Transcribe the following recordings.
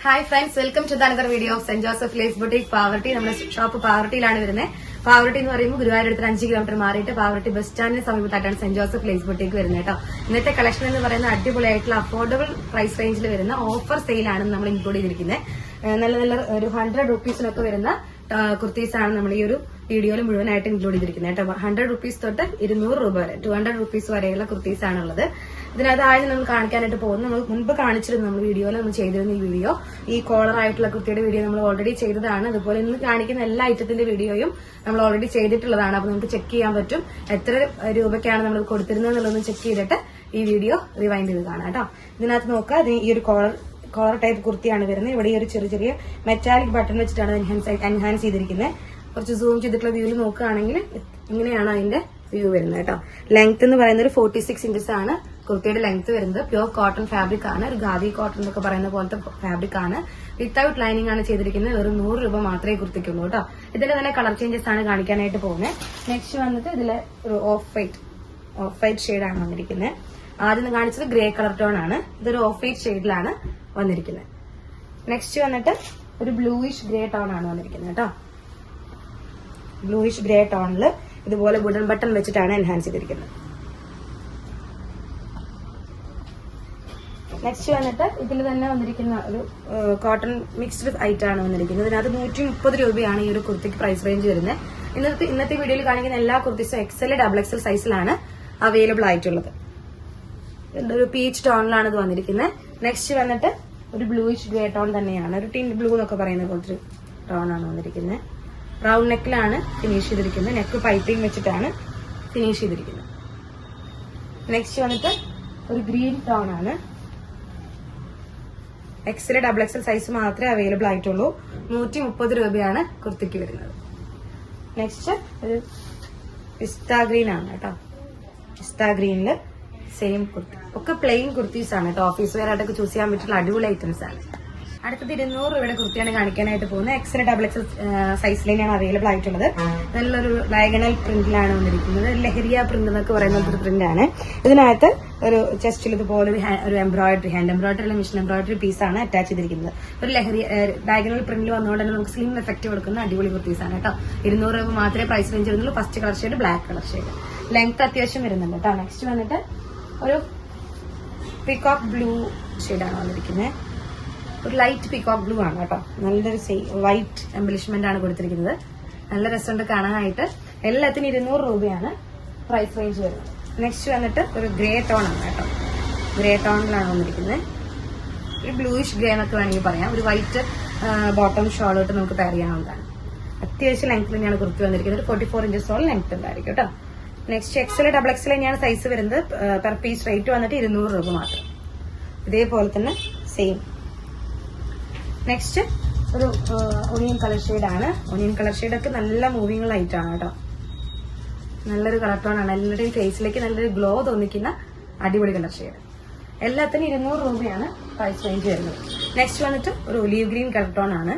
Hi friends, welcome to another video of saint Joseph lace boutique Pavaratty. നമ്മുടെ shop പാവർട്ടിയിലാണ് വരുന്നത്. പാവർട്ടി എന്ന് പറയുമ്പോൾ ഗുരുവായൂരടുത്ത് 5 കിലോമീറ്റർ മാറിയിട്ട് പാവർട്ടി ബസ് സ്റ്റാൻഡിന് സമീപത്തായിട്ടാണ് സെന്റ് ജോസഫ് ലേസ് ബുട്ടീക് വരുന്നത് കേട്ടോ. ഇന്നത്തെ കളക്ഷൻ എന്ന് പറയുന്ന അടിപൊളിയായിട്ടുള്ള അഫോർഡബിൾ പ്രൈസ് റേഞ്ചിൽ വരുന്ന ഓഫർ സെയിലാണ് നമ്മൾ ഇൻക്ലൂഡ് ചെയ്തിരിക്കുന്നത്. നല്ല നല്ല ഒരു 100 റുപ്പീസിനൊക്കെ വരുന്ന കുർത്തീസാണ് നമ്മൾ ഈ ഒരു വീഡിയോയിൽ മുഴുവനായിട്ട് ഇൻക്ലൂഡ് ചെയ്തിരിക്കുന്നത് കേട്ടോ. 100 റുപ്പീസ് തൊട്ട് 200 രൂപ വരെ 200 റുപ്പീസ് വരെയുള്ള കുർത്തീസാണ് ഉള്ളത്. ഇതിനകത്ത് ആദ്യം നമ്മൾ കാണിക്കാനായിട്ട് പോകുന്നത് നമ്മൾ മുൻപ് കാണിച്ചിരുന്നു, നമ്മൾ വീഡിയോയിൽ നമ്മൾ ചെയ്തിരുന്ന ഈ വീഡിയോ, ഈ കോളർ ആയിട്ടുള്ള കുർത്തിയുടെ വീഡിയോ നമ്മൾ ഓൾറെഡി ചെയ്തതാണ്. അതുപോലെ ഇന്ന് കാണിക്കുന്ന എല്ലാ ഐറ്റത്തിന്റെ വീഡിയോയും നമ്മൾ ഓൾറെഡി ചെയ്തിട്ടുള്ളതാണ്. അപ്പൊ നമുക്ക് ചെക്ക് ചെയ്യാൻ പറ്റും എത്ര രൂപയ്ക്കാണ് നമ്മൾ കൊടുത്തിരുന്നത് എന്നുള്ളതൊന്ന് ചെക്ക് ചെയ്തിട്ട് ഈ വീഡിയോ റിവൈൻഡ് ചെയ്ത് കാണാം കേട്ടോ. ഇതിനകത്ത് നോക്കുക, ഈ ഒരു കോളർ ടൈപ്പ് കുർത്തിയാണ് വരുന്നത്. ഇവിടെ ഈ ഒരു ചെറിയ ചെറിയ മെറ്റാലിക് ബട്ടൺ വെച്ചിട്ടാണ് എൻഹാൻസ് ചെയ്തിരിക്കുന്നത്. കുറച്ച് സൂം ചെയ്തിട്ടുള്ള വ്യൂവിൽ നോക്കുകയാണെങ്കിൽ ഇങ്ങനെയാണ് അതിന്റെ വ്യൂ വരുന്നത് കേട്ടോ. ലെങ്ത് എന്ന് പറയുന്നത് ഒരു 46 ഇഞ്ചസ് ആണ് കുർത്തിയുടെ ലെങ്ത് വരുന്നത്. പ്യോർ കോട്ടൺ ഫാബ്രിക് ആണ്, ഒരു ഖാദി കോട്ടൺ എന്നൊക്കെ പറയുന്ന പോലത്തെ ഫാബ്രിക് ആണ്. വിത്തൌട്ട് ലൈനിങ് ആണ് ചെയ്തിരിക്കുന്നത്. വെറും 100 രൂപ മാത്രമേ കുർത്തിക്കുള്ളൂ കേട്ടോ. ഇതിന്റെ തന്നെ കളർ ചേഞ്ചസ് ആണ് കാണിക്കാനായിട്ട് പോകുന്നത്. നെക്സ്റ്റ് വന്നിട്ട് ഇതിലെ ഒരു ഓഫ് വൈറ്റ് ഷെയ്ഡാണ് വന്നിരിക്കുന്നത്. ആദ്യം കാണിച്ചത് ഗ്രേ കളർ ടോൺ ആണ്. ഇതൊരു ഓഫ് വൈറ്റ് ഷെയ്ഡിലാണ് വന്നിരിക്കുന്നത്. നെക്സ്റ്റ് വന്നിട്ട് ഒരു ബ്ലൂയിഷ് ഗ്രേ ടോൺ ആണ് വന്നിരിക്കുന്നത് കേട്ടോ. ബ്ലൂയിഷ് ഗ്രേ ടോണിൽ ഇതുപോലെ വുഡൻ ബട്ടൺ വെച്ചിട്ടാണ് എൻഹാൻസ് ചെയ്തിരിക്കുന്നത്. നെക്സ്റ്റ് വന്നിട്ട് ഇതിൽ തന്നെ വന്നിരിക്കുന്ന ഒരു കോട്ടൺ മിക്സ്ഡ് ഐറ്റം ആണ് വന്നിരിക്കുന്നത്. ഇതിനകത്ത് 130 രൂപയാണ് ഈ ഒരു കുർത്തിക്ക് പ്രൈസ് റേഞ്ച് വരുന്നത്. ഇന്നത്തെ വീഡിയോയിൽ കാണിക്കുന്ന എല്ലാ കുർത്തീസും XL, XXL സൈസിലാണ് അവൈലബിൾ ആയിട്ടുള്ളത്. ഒരു പീച്ച് ടോണിലാണ് ഇത് വന്നിരിക്കുന്നത്. നെക്സ്റ്റ് വന്നിട്ട് ഒരു ബ്ലൂയിഷ് ഗ്രേ ടോൺ തന്നെയാണ്, ഒരു ടിൻ ബ്ലൂ എന്നൊക്കെ പറയുന്ന പോലത്തെ ടോൺ ആണ് വന്നിരിക്കുന്നത്. റൗണ്ട് നെക്കിലാണ് ഫിനിഷ് ചെയ്തിരിക്കുന്നത്. നെക്ക് പൈപ്പിംഗ് വെച്ചിട്ടാണ് ഫിനിഷ് ചെയ്തിരിക്കുന്നത്. നെക്സ്റ്റ് വന്നിട്ട് ഒരു ഗ്രീൻ ടോൺ ആണ്. XL, XXL സൈസ് മാത്രമേ അവൈലബിൾ ആയിട്ടുള്ളൂ. 130 രൂപയാണ് കുർത്തിക്ക് വരുന്നത്. നെക്സ്റ്റ് ഒരു പിസ്ത ഗ്രീൻ ആണ് കേട്ടോ. പിസ്ത ഗ്രീനില് സെയിം കുർത്തി. ഒക്കെ പ്ലെയിൻ കുർത്തീസ് ആണ് കേട്ടോ. ഓഫീസ് വെയർ ആയിട്ടൊക്കെ ചൂസ് ചെയ്യാൻ പറ്റുള്ള അടിപൊളി ഐറ്റംസ് ആണ്. അടുത്തത് 200 രൂപയുടെ കുർത്തിയാണ് കാണിക്കാനായിട്ട് പോകുന്നത്. XL, XXL സൈസിലാണ് അവൈലബിൾ ആയിട്ടുള്ളത്. നല്ലൊരു ഡയഗണൽ പ്രിന്റിലാണ് വന്നിരിക്കുന്നത്. ലഹരിയ പ്രിന്റ് എന്നൊക്കെ പറയുന്ന ഒരു പ്രിന്റ് ആണ്. ഇതിനകത്ത് ഒരു ചെസ്റ്റിൽ ഇതുപോലെ ഒരു എംബ്രോയിഡറി, ഹാൻഡ് എംബ്രോയിഡറി അല്ലെങ്കിൽ മിഷൻ എംബ്രോയിഡറി പീസാണ് അറ്റാച്ച് ചെയ്തിരിക്കുന്നത്. ഒരു ഡയഗണൽ പ്രിന്റിൽ വന്നുകൊണ്ട് തന്നെ നമുക്ക് സ്ലിം എഫക്റ്റ് കൊടുക്കുന്ന അടിപൊളി കുർത്തീസാണ് കേട്ടോ. 200 രൂപ മാത്രമേ പ്രൈസ് റേഞ്ച് വരുന്നുള്ളൂ. First colour shade black colour shade. Length അത്യാവശ്യം വരുന്നുണ്ട് കേട്ടോ. നെക്സ്റ്റ് വന്നിട്ട് ഒരു പീകോക്ക് ബ്ലൂ ഷെയ്ഡാണ് വന്നിരിക്കുന്നത്. ഒരു ലൈറ്റ് പീകോക്ക് ബ്ലൂ ആണ് കേട്ടോ. നല്ലൊരു വൈറ്റ് എംബലിഷ്മെന്റ് ആണ് കൊടുത്തിരിക്കുന്നത്. നല്ല രസമുണ്ട് കാണാനായിട്ട്. എല്ലാത്തിനും 200 രൂപയാണ് പ്രൈസ് റേഞ്ച് വരുന്നത്. നെക്സ്റ്റ് വന്നിട്ട് ഒരു ഗ്രേ ടോൺ ആണ് കേട്ടോ. ഗ്രേ ടോണിലാണ് വന്നിരിക്കുന്നത്. ഒരു ബ്ലൂയിഷ് ഗ്രേ എന്നൊക്കെ വേണമെങ്കിൽ പറയാം. ഒരു വൈറ്റ് ബോട്ടം ഷോളോട്ട് നമുക്ക് പെയർ ചെയ്യാവുന്നതാണ്. അത്യാവശ്യം ലെങ്ത് തന്നെയാണ് കുർത്തി വന്നിരിക്കുന്നത്. ഒരു 44 ഇഞ്ചസോളം ലെങ്ത് ഉണ്ടായിരിക്കും കേട്ടോ. നെക്സ്റ്റ് XL, XXL തന്നെയാണ് സൈസ് വരുന്നത്. പെർ പീസ് റേറ്റ് വന്നിട്ട് 200 രൂപ മാത്രം. ഇതേപോലെ തന്നെ സെയിം. നെക്സ്റ്റ് ഒരു ഒണിയൻ കളർ ഷെയ്ഡാണ്. ഒണിയൻ കളർ ഷെയ്ഡൊക്കെ നല്ല മൂവിങ് ലൈറ്റ് ആണ് കേട്ടോ. നല്ലൊരു കളർ ടോൺ ആണ്. എല്ലാവരുടെയും ഫേസിലേക്ക് നല്ലൊരു ഗ്ലോ തോന്നിക്കുന്ന അടിപൊളി കളർ ഷെയ്ഡ്. എല്ലാത്തിനും 200 രൂപയാണ് പ്രൈസ് റേഞ്ച് വരുന്നത്. നെക്സ്റ്റ് വന്നിട്ട് ഒരു ഒലീവ് ഗ്രീൻ കളർ ടോൺ ആണ്.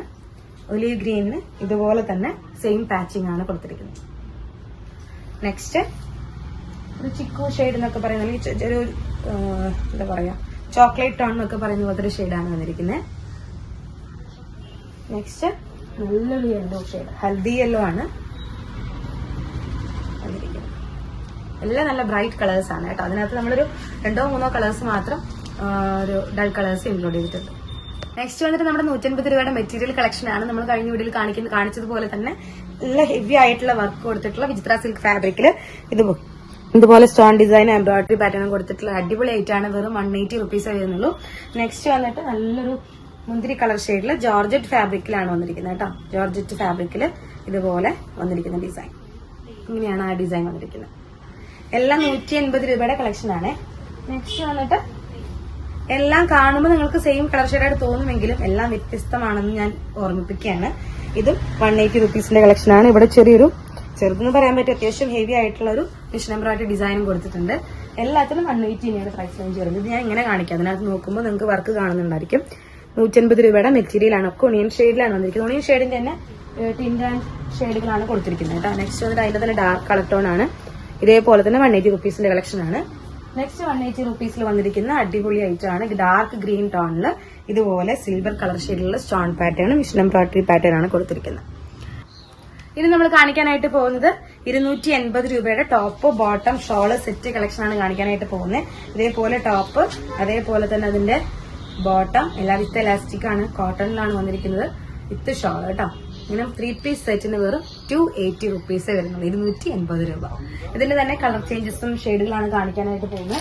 ഒലീവ് ഗ്രീനിന് ഇതുപോലെ തന്നെ സെയിം പാച്ചിങ് ആണ് കൊടുത്തിരിക്കുന്നത്. നെക്സ്റ്റ് ഒരു ചിക്കു ഷെയ്ഡ് എന്നൊക്കെ പറയുന്നത് ഒരു എന്താ പറയാ, ചോക്ലേറ്റ് ടോൺ എന്നൊക്കെ പറയുന്ന പോലത്തെ ഒരു ഷെയ്ഡാണ് വന്നിരിക്കുന്നത്. നെക്സ്റ്റ് നല്ലൊരു യെല്ലോ ഷെയ്ഡ്, ഹൽദി യെല്ലോ ആണ് വന്നിരിക്കുന്നത്. എല്ലാം നല്ല ബ്രൈറ്റ് കളേഴ്സ് ആണ് കേട്ടോ. അതിനകത്ത് നമ്മളൊരു 2-3 കളേഴ്സ് മാത്രം ഒരു ഡൾ കളേഴ്സ് ഇൻക്ലൂഡ് ചെയ്തിട്ടുണ്ട്. നെക്സ്റ്റ് വന്നിട്ട് നമ്മുടെ 150 രൂപയുടെ മെറ്റീരിയൽ കളക്ഷൻ ആണ്. നമ്മൾ കഴിഞ്ഞ വീഡിയോയിൽ കാണിച്ചതുപോലെ തന്നെ നല്ല ഹെവി ആയിട്ടുള്ള വർക്ക് കൊടുത്തിട്ടുള്ള വിചിത്ര സിൽക്ക് ഫാബ്രിക്കില് ഇതുപോലെ സ്റ്റോൺ ഡിസൈൻ, എംബ്രോയിഡറി പാറ്റേൺ കൊടുത്തിട്ടുള്ള അടിപൊളി ആയിട്ടാണ്. വെറും 180 റുപ്പീസ് വരുന്നുള്ളൂ. നെക്സ്റ്റ് വന്നിട്ട് നല്ലൊരു മുന്തിരി കളർ ഷെയ്ഡില് ജോർജറ്റ് ഫാബ്രിക്കിലാണ് വന്നിരിക്കുന്നത് കേട്ടോ. ജോർജറ്റ് ഫാബ്രിക്കില് ഇതുപോലെ വന്നിരിക്കുന്ന ഡിസൈൻ. ഇങ്ങനെയാണ് ആ ഡിസൈൻ വന്നിരിക്കുന്നത്. എല്ലാം 180 രൂപയുടെ കളക്ഷൻ ആണ്. നെക്സ്റ്റ് വന്നിട്ട് എല്ലാം കാണുമ്പോൾ നിങ്ങൾക്ക് സെയിം കളർ ഷെയ്ഡായിട്ട് തോന്നുമെങ്കിലും എല്ലാം വ്യത്യസ്തമാണെന്ന് ഞാൻ ഓർമ്മിപ്പിക്കുകയാണ്. ഇതും 180 റുപ്പീസിന്റെ കളക്ഷൻ ആണ്. ഇവിടെ ചെറുതെന്ന് പറയാൻ പറ്റും, അത്യാവശ്യം ഹെവി ആയിട്ടുള്ള ഒരു മിഷൻ എംബ്രോയിഡറി ഡിസൈനും കൊടുത്തിട്ടുണ്ട്. എല്ലാത്തിനും 180 തന്നെയാണ് പ്രൈസ് റേഞ്ച് വരുന്നത്. ഇത് ഞാൻ ഇങ്ങനെ കാണിക്കാം. അതിനകത്ത് നോക്കുമ്പോൾ നിങ്ങൾക്ക് വർക്ക് കാണുന്നുണ്ടായിരിക്കും. 150 രൂപയുടെ മെറ്റീരിയൽ ആണ്. ഒക്കെ ഒണിയൻ ഷെയ്ഡിലാണ് വന്നിരിക്കുന്നത്. ഒണിയൻ ഷെയ്ഡിന്റെ തന്നെ ടിൻഡ് ആൻഡ് ഷെയ്ഡുകളാണ് കൊടുത്തിരിക്കുന്നത് കേട്ടോ. നെക്സ്റ്റ് വന്നിട്ട് അതിന്റെ തന്നെ ഡാർക്ക് കളർ ടോൺ ആണ്. ഇതേപോലെ തന്നെ 180 റുപ്പീസിന്റെ കളക്ഷൻ ആണ്. നെക്സ്റ്റ് 180 റുപ്പീസിൽ വന്നിരിക്കുന്ന അടിപൊളി ഐറ്റം ആണ്. ഡാർക്ക് ഗ്രീൻ ടോണില് ഇതുപോലെ സിൽവർ കളർ ഷെയ്ഡിലുള്ള stone pattern machine embroidery pattern ആണ് കൊടുത്തിരിക്കുന്നത്. ഇനി നമ്മൾ കാണിക്കാനായിട്ട് പോകുന്നത് 280 രൂപയുടെ top bottom shawl set collection ആണ് കാണിക്കാനായിട്ട് പോകുന്നത്. ഇതേപോലെ ടോപ്പ്, അതേപോലെ തന്നെ അതിന്റെ ബോട്ടം എല്ലാം വിത്ത് എലാസ്റ്റിക് ആണ്, കോട്ടണിലാണ് വന്നിരിക്കുന്നത്, വിത്ത് ഷോൾ കേട്ടോ. ഇങ്ങനെ 3 പീസ് സെറ്റിന് വെറും 280 റുപ്പീസേ വരുന്നുള്ളൂ, 280 രൂപ. ഇതിന്റെ തന്നെ കളർ ചേഞ്ചസും ഷെയ്ഡുകളാണ് കാണിക്കാനായിട്ട് പോകുന്നത്.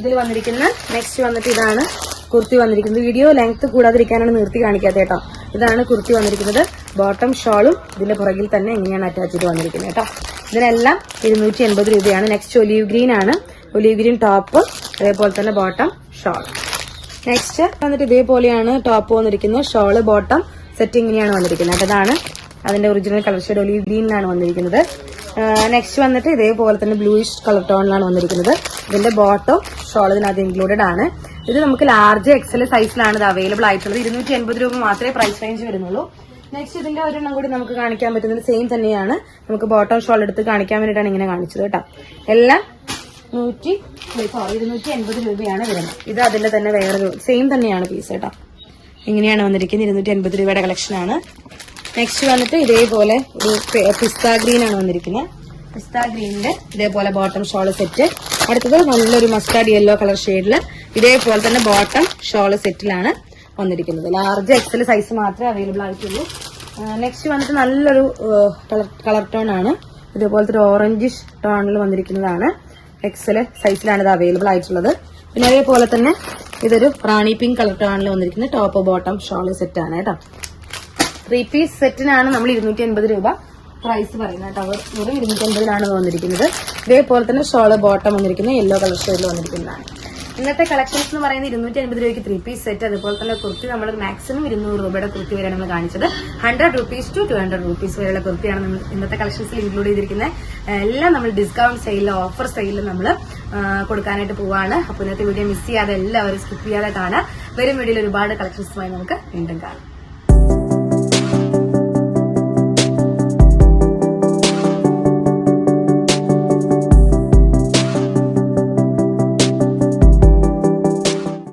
ഇതിൽ വന്നിരിക്കുന്ന നെക്സ്റ്റ് വന്നിട്ട് ഇതാണ് കുർത്തി വന്നിരിക്കുന്നത്. വീഡിയോ ലെങ്ത് കൂടാതിരിക്കാനാണ് നിർത്തി കാണിക്കാത്ത കേട്ടോ. ഇതാണ് കുർത്തി വന്നിരിക്കുന്നത്. ബോട്ടം ഷോളും ഇതിന്റെ പുറകിൽ തന്നെ എങ്ങനെയാണ് അറ്റാച്ച് ചെയ്ത് വന്നിരിക്കുന്നത് കേട്ടോ. ഇതിനെല്ലാം 280 രൂപയാണ്. നെക്സ്റ്റ് ഒലീവ് ഗ്രീൻ ആണ്. ഒലീവ് ഗ്രീൻ ടോപ്പ്, അതേപോലെ തന്നെ ബോട്ടം ഷോൾ. നെക്സ്റ്റ് വന്നിട്ട് ഇതേപോലെയാണ് ടോപ്പ് വന്നിരിക്കുന്നത്. ഷോള് ബോട്ടം സെറ്റ് ഇങ്ങനെയാണ് വന്നിരിക്കുന്നത്. അതാണ് അതിന്റെ ഒറിജിനൽ കളർ ഷെയ്ഡ് ഒലീവ് ഗ്രീനിലാണ് വന്നിരിക്കുന്നത്. നെക്സ്റ്റ് വന്നിട്ട് ഇതേപോലെ തന്നെ ബ്ലൂയിഷ് കളർ ടോണിലാണ് വന്നിരിക്കുന്നത്. ഇതിന്റെ ബോട്ടം ഷോൾ ഇതിനകത്ത് ഇൻക്ലൂഡഡ് ആണ്. ഇത് നമുക്ക് ലാർജ് എക്സൽ സൈസിലാണ് ഇത് അവൈലബിൾ ആയിട്ടുള്ളത്. 280 രൂപ മാത്രമേ പ്രൈസ് റേഞ്ച് വരുന്നുള്ളൂ. നെക്സ്റ്റ് ഇതിന്റെ ഒരെണ്ണം കൂടി നമുക്ക് കാണിക്കാൻ പറ്റുന്നത് സെയിം തന്നെയാണ്. നമുക്ക് ബോട്ടം ഷോൾ എടുത്ത് കാണിക്കാൻ വേണ്ടിയിട്ടാണ് ഇങ്ങനെ കാണിച്ചത് കേട്ടോ. എല്ലാം 280 രൂപയാണ് വരുന്നത്. ഇത് അതിന്റെ തന്നെ വേറെ സെയിം തന്നെയാണ് പീസ് കേട്ടോ. ഇങ്ങനെയാണ് വന്നിരിക്കുന്നത്. 280 രൂപയുടെ കളക്ഷൻ ആണ്. നെക്സ്റ്റ് വന്നിട്ട് ഇതേപോലെ ഒരു പിസ്ത ഗ്രീൻ ആണ് വന്നിരിക്കുന്നത്. പിസ്ത ഗ്രീനിന്റെ ഇതേപോലെ ബോട്ടം ഷോള് സെറ്റ്. അടുത്തത് നല്ലൊരു മസ്റ്റാർഡ് യെല്ലോ കളർ ഷെയ്ഡില് ഇതേപോലെ തന്നെ ബോട്ടം ഷോള് സെറ്റിലാണ് വന്നിരിക്കുന്നത്. ലാർജ് എക്സൽ സൈസ് മാത്രമേ അവൈലബിൾ ആയിട്ടുള്ളൂ. നെക്സ്റ്റ് വന്നിട്ട് നല്ലൊരു കളർ ടോൺ ആണ്. ഇതേപോലത്തെ ഒരു ഓറഞ്ചിഷ് ടോണിൽ വന്നിരിക്കുന്നതാണ്. എക്സൽ സൈസിലാണ് ഇത് അവൈലബിൾ ആയിട്ടുള്ളത്. പിന്നെ അതേപോലെ തന്നെ ഇതൊരു റാണി പിങ്ക് കളർ ടോണിൽ വന്നിരിക്കുന്ന ടോപ്പ് ബോട്ടം ഷോള് സെറ്റ് ആണ് കേട്ടോ. 3 പീസ് സെറ്റിനാണ് നമ്മൾ 280 രൂപ പ്രൈസ് പറയുന്നത് കേട്ടോ. വെറും 280 വന്നിരിക്കുന്നത്. ഇതേപോലെ തന്നെ ഷോള് ബോട്ടം വന്നിരിക്കുന്ന യെല്ലോ കളർ ഷെയ്ഡിൽ വന്നിരിക്കുന്നതാണ്. ഇന്നത്തെ കളക്ഷൻസ് എന്ന് പറയുന്നത് 280 രൂപയ്ക്ക് 3 പീസ് സെറ്റ്. അതുപോലെ തന്നെ കുർത്തി നമ്മൾ മാക്സിമം 200 രൂപയുടെ കുർത്തി വരെയാണ് നമ്മൾ കാണിച്ചത്. 100 റുപ്പീസ് ടു 200 റുപ്പീസ് വരെയുള്ള കുർത്തിയാണ് നമ്മൾ ഇന്നത്തെ കളക്ഷൻസിൽ ഇൻക്ലൂഡ് ചെയ്തിരിക്കുന്നത്. എല്ലാം നമ്മൾ ഡിസ്കൗണ്ട് സെയിലിൽ ഓഫർ സെയിലിൽ നമ്മൾ കൊടുക്കാനായിട്ട് പോവാണ്. അപ്പോൾ ഇന്നത്തെ വീഡിയോ മിസ് ചെയ്യാതെ എല്ലാവരും സ്കിപ്പ് ചെയ്യാതെ കാണാം. വരും വീഡിയോയിൽ ഒരുപാട് കളക്ഷൻസുമായി നമുക്ക് വീണ്ടും കാണാം.